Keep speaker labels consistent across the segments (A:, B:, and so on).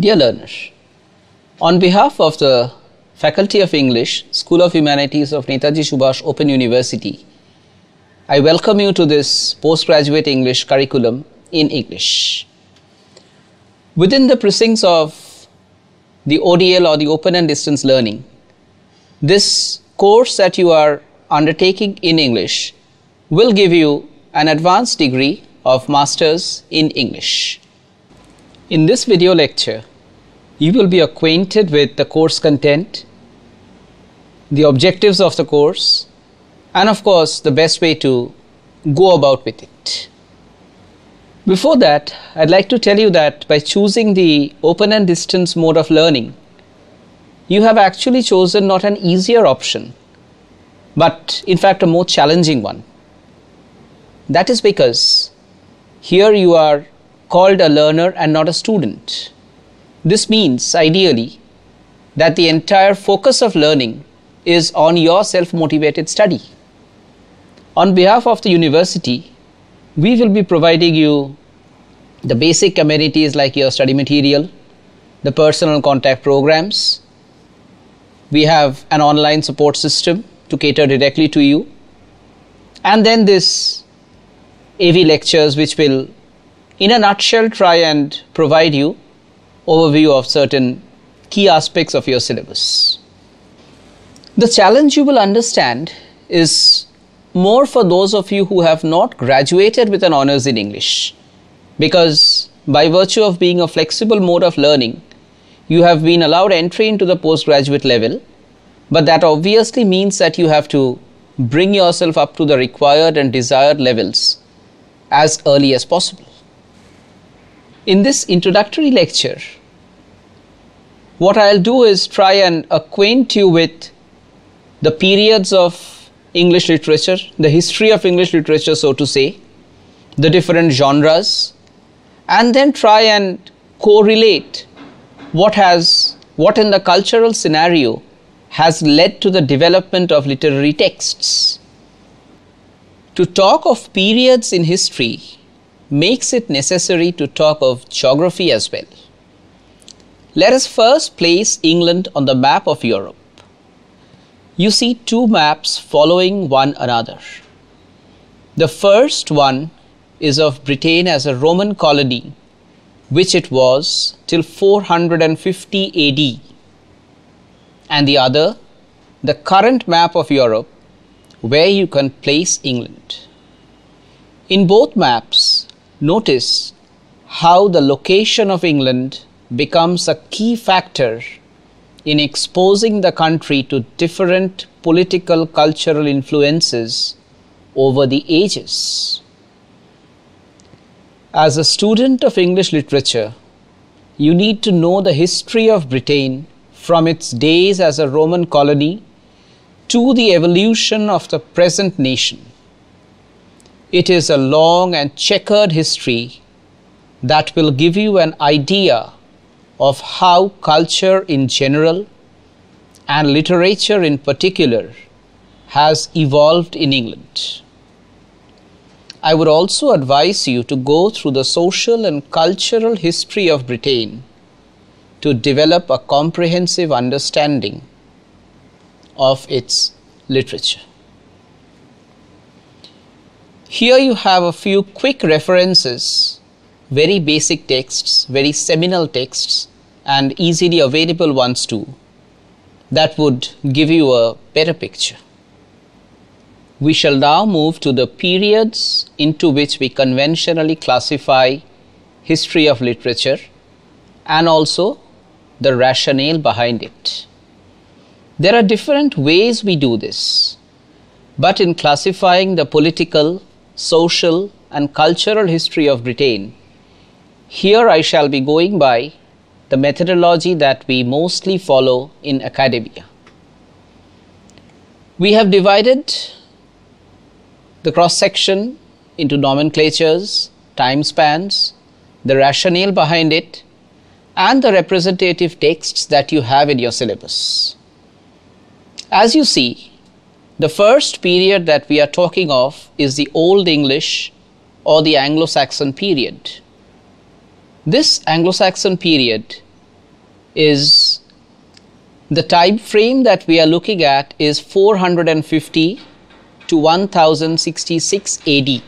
A: Dear learner, on behalf of the Faculty of English, School of Humanities of Netaji Subhash Open University, I welcome you to this postgraduate English curriculum in English. Within the precincts of the ODL or the Open and Distance Learning, this course that you are undertaking in English will give you an advanced degree of Masters in English. In this video lecture, you will be acquainted with the course content, the objectives of the course, and of course the best way to go about with it. Before that, I'd like to tell you that by choosing the open and distance mode of learning, you have actually chosen not an easier option, but in fact a more challenging one. That is because here you are called a learner and not a student. This means, ideally, that the entire focus of learning is on your self-motivated study. On behalf of the university, we will be providing you the basic amenities like your study material, the personal contact programs. We have an online support system to cater directly to you. And then this AV lectures, which will, in a nutshell, try and provide you overview of certain key aspects of your syllabus. The challenge, you will understand, is more for those of you who have not graduated with an honors in English, because by virtue of being a flexible mode of learning, you have been allowed entry into the postgraduate level, but that obviously means that you have to bring yourself up to the required and desired levels as early as possible. In this introductory lecture, what I'll do is try and acquaint you with the periods of English literature, the history of English literature, so to say, the different genres, and then try and correlate what in the cultural scenario has led to the development of literary texts. To talk of periods in history makes it necessary to talk of geography as well. Let us first place England on the map of Europe. You see two maps following one another. The first one is of Britain as a Roman colony, which it was till 450 AD, and the other, the current map of Europe, where you can place England. In both maps, notice how the location of England becomes a key factor in exposing the country to different political, cultural influences over the ages. As a student of English literature, you need to know the history of Britain from its days as a Roman colony to the evolution of the present nation. It is a long and checkered history that will give you an idea of how culture in general and literature in particular has evolved in England. I would also advise you to go through the social and cultural history of Britain to develop a comprehensive understanding of its literature. Here you have a few quick references, very basic texts, very seminal texts, and easily available ones too, that would give you a better picture. We shall now move to the periods into which we conventionally classify history of literature and also the rationale behind it. There are different ways we do this, but in classifying the political, social, and cultural history of Britain, here I shall be going by the methodology that we mostly follow in academia. We have divided the cross-section into nomenclatures, time spans, the rationale behind it, and the representative texts that you have in your syllabus. As you see, the first period that we are talking of is the Old English or the Anglo-Saxon period. This Anglo-Saxon period is the time frame that we are looking at is 450 to 1066 AD,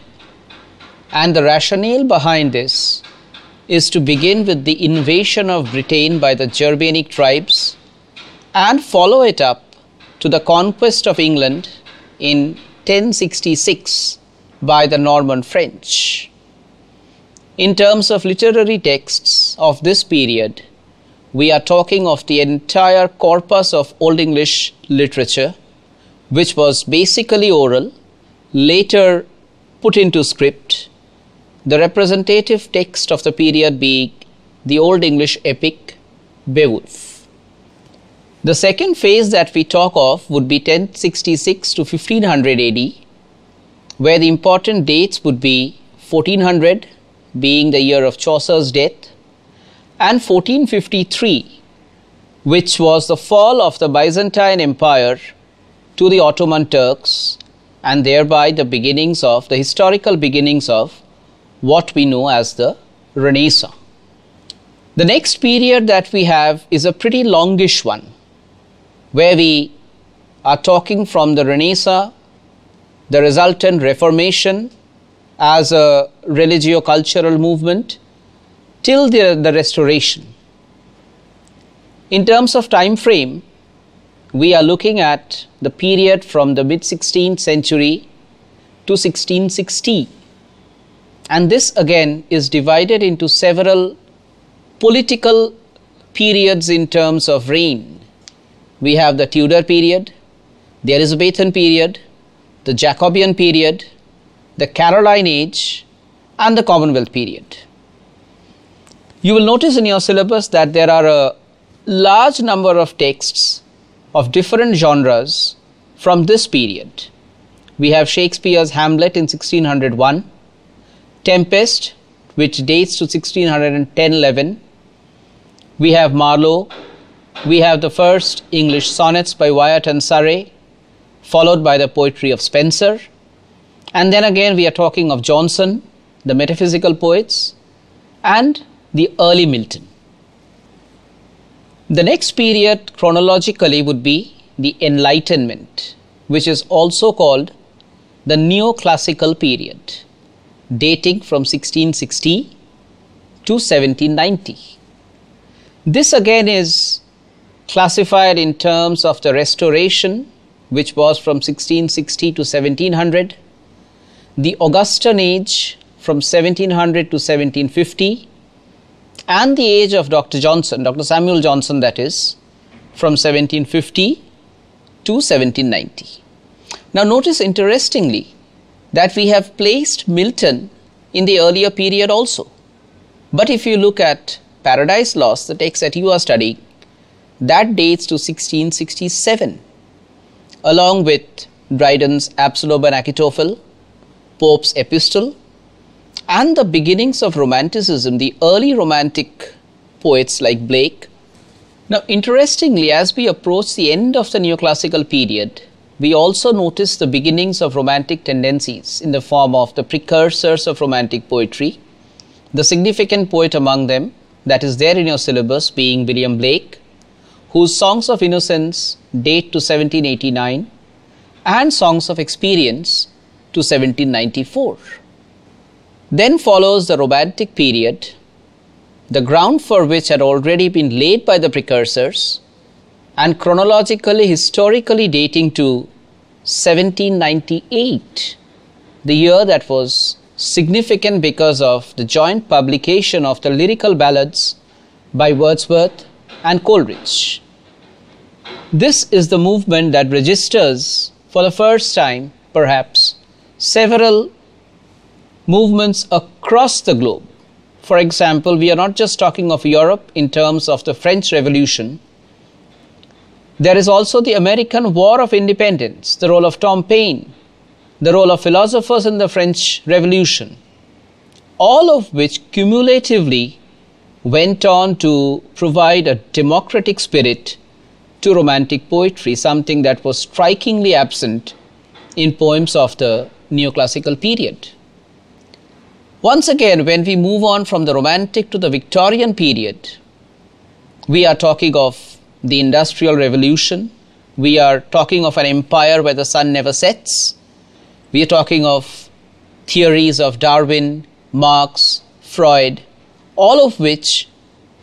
A: and the rationale behind this is to begin with the invasion of Britain by the Germanic tribes and follow it up to the conquest of England in 1066 by the Norman French. In terms of literary texts of this period, we are talking of the entire corpus of Old English literature, which was basically oral, later put into script, the representative text of the period being the Old English epic Beowulf. The second phase that we talk of would be 1066 to 1500 AD, where the important dates would be 1400 being the year of Chaucer's death, and 1453, which was the fall of the Byzantine Empire to the Ottoman Turks, and thereby the beginnings of the historical beginnings of what we know as the Renaissance. The next period that we have is a pretty longish one, where we are talking from the Renaissance, the resultant Reformation as a religio-cultural movement, till the Restoration. In terms of time frame, we are looking at the period from the mid-16th century to 1660. And this again is divided into several political periods in terms of reign. We have the Tudor period, the Elizabethan period, the Jacobean period, the Caroline age, and the Commonwealth period. You will notice in your syllabus that there are a large number of texts of different genres from this period. We have Shakespeare's Hamlet in 1601, Tempest, which dates to 1610-11. We have Marlowe. We have the first English sonnets by Wyatt and Surrey, followed by the poetry of Spenser. And then again we are talking of Johnson, the metaphysical poets, and the early Milton. The next period chronologically would be the Enlightenment, which is also called the Neoclassical period, dating from 1660 to 1790. This again is classified in terms of the Restoration, which was from 1660 to 1700, the Augustan age from 1700 to 1750, and the age of Dr. Johnson, Dr. Samuel Johnson, that is, from 1750 to 1790. Now notice interestingly that we have placed Milton in the earlier period also. But if you look at Paradise Lost, the text that you are studying, that dates to 1667, along with Dryden's Absalom and Achitophel, Pope's Epistle, and the beginnings of Romanticism, the early Romantic poets like Blake. Now, interestingly, as we approach the end of the Neoclassical period, we also notice the beginnings of Romantic tendencies in the form of the precursors of Romantic poetry. The significant poet among them that is there in your syllabus being William Blake, whose Songs of Innocence date to 1789 and Songs of Experience to 1794. Then follows the Romantic period, the ground for which had already been laid by the precursors, and chronologically, historically dating to 1798, the year that was significant because of the joint publication of the lyrical ballads by Wordsworth and Coleridge. This is the movement that registers for the first time, perhaps, several movements across the globe. For example, we are not just talking of Europe in terms of the French Revolution. There is also the American War of Independence, the role of Tom Paine, the role of philosophers in the French Revolution, all of which cumulatively went on to provide a democratic spirit to Romantic poetry, something that was strikingly absent in poems of the Neoclassical period. Once again, when we move on from the Romantic to the Victorian period, We are talking of the Industrial Revolution. We are talking of an empire where the sun never sets. We are talking of theories of Darwin, Marx, Freud, all of which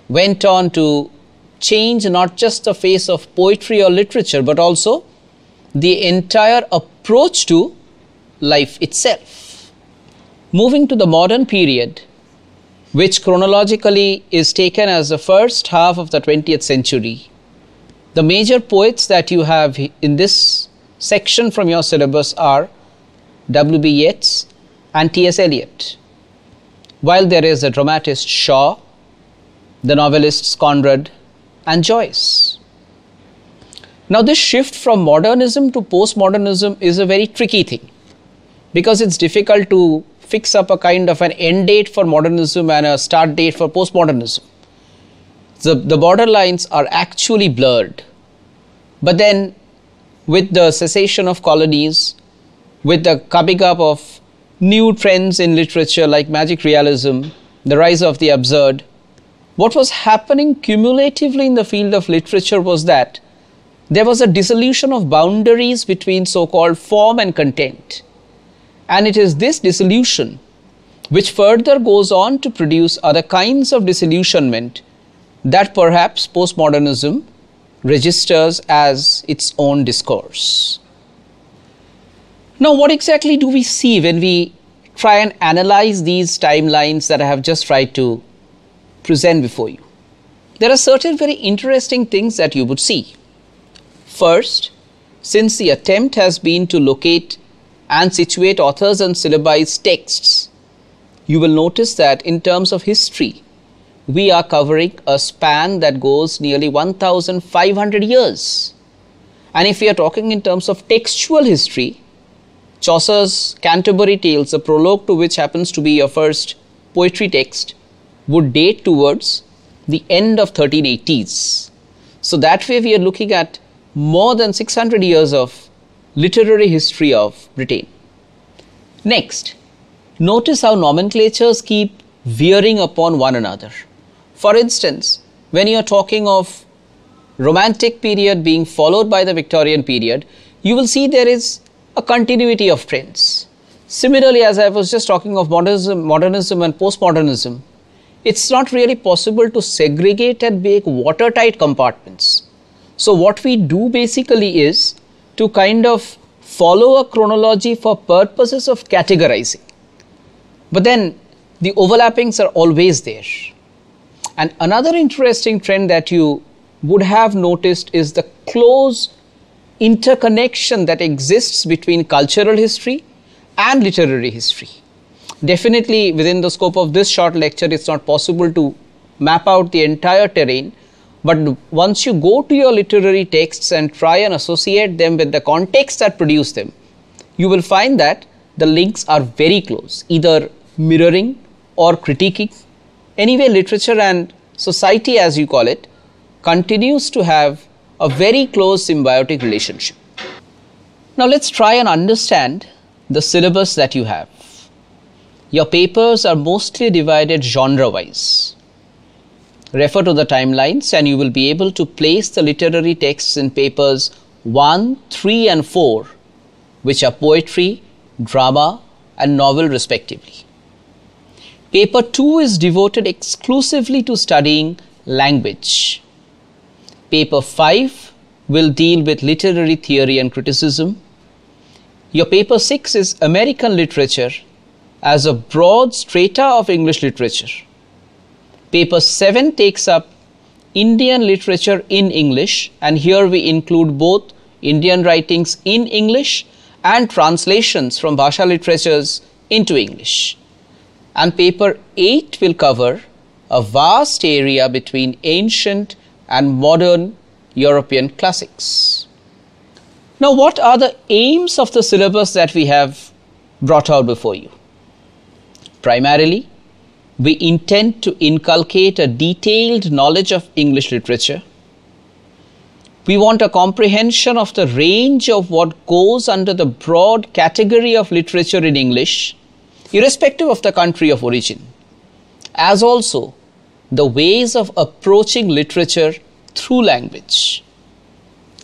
A: went on to change not just the face of poetry or literature, but also the entire approach to life itself. Moving to the modern period, which chronologically is taken as the first half of the 20th century, the major poets that you have in this section from your syllabus are W.B. Yeats and T.S. Eliot. While there is the dramatist Shaw, the novelists Conrad and Joyce. Now this shift from modernism to postmodernism is a very tricky thing, because it's difficult to fix up a kind of an end date for modernism and a start date for postmodernism. The borderlines are actually blurred. But then with the cessation of colonies, with the coming up of new trends in literature like magic realism, the rise of the absurd, what was happening cumulatively in the field of literature was that there was a dissolution of boundaries between so-called form and content. And it is this dissolution which further goes on to produce other kinds of disillusionment that perhaps postmodernism registers as its own discourse. Now, what exactly do we see when we try and analyze these timelines that I have just tried to present before you? There are certain very interesting things that you would see. First, since the attempt has been to locate and situate authors and syllabized texts, you will notice that in terms of history, we are covering a span that goes nearly 1,500 years. And if we are talking in terms of textual history, Chaucer's Canterbury Tales, the prologue to which happens to be your first poetry text, would date towards the end of 1380s. So that way we are looking at more than 600 years of literary history of Britain. Next, notice how nomenclatures keep veering upon one another. For instance, when you are talking of Romantic period being followed by the Victorian period, you will see there is a continuity of trends. Similarly, as I was just talking of modernism and postmodernism, it's not really possible to segregate and make watertight compartments. So what we do basically is to kind of follow a chronology for purposes of categorizing. But then the overlappings are always there. And another interesting trend that you would have noticed is the close interconnection that exists between cultural history and literary history. Definitely within the scope of this short lecture, it's not possible to map out the entire terrain. But once you go to your literary texts and try and associate them with the context that produced them, you will find that the links are very close, either mirroring or critiquing. Anyway, literature and society, as you call it, continues to have a very close symbiotic relationship. Now let's try and understand the syllabus that you have. Your papers are mostly divided genre-wise. Refer to the timelines and you will be able to place the literary texts in papers 1, 3 and 4, which are poetry, drama and novel respectively. Paper 2 is devoted exclusively to studying language. Paper 5 will deal with literary theory and criticism. Your paper 6 is American literature as a broad strata of English literature. Paper 7 takes up Indian literature in English, and here we include both Indian writings in English and translations from Bhasha literatures into English. And paper 8 will cover a vast area between ancient and modern European classics. Now, what are the aims of the syllabus that we have brought out before you? Primarily, we intend to inculcate a detailed knowledge of English literature. We want a comprehension of the range of what goes under the broad category of literature in English, irrespective of the country of origin, as also the ways of approaching literature through language.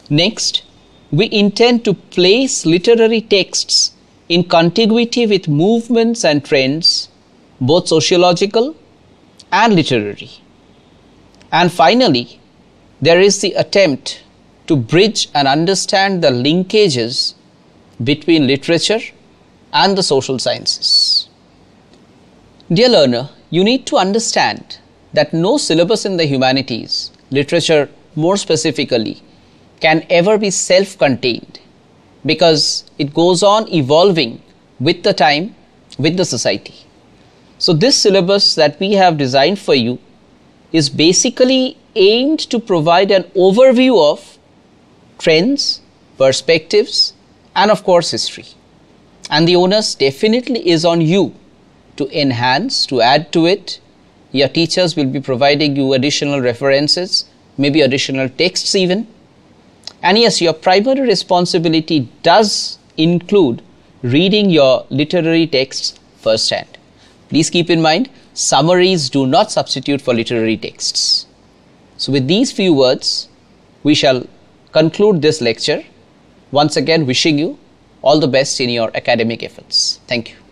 A: Next, we intend to place literary texts in contiguity with movements and trends, both sociological and literary. And finally, there is the attempt to bridge and understand the linkages between literature and the social sciences. Dear learner, you need to understand that no syllabus in the humanities, literature more specifically, can ever be self-contained, because it goes on evolving with the time, with the society. So this syllabus that we have designed for you is basically aimed to provide an overview of trends, perspectives, and of course history. And the onus definitely is on you to enhance, to add to it. Your teachers will be providing you additional references, maybe additional texts even. And yes, your primary responsibility does include reading your literary texts firsthand. Please keep in mind, summaries do not substitute for literary texts. So with these few words, we shall conclude this lecture. Once again, wishing you all the best in your academic efforts. Thank you.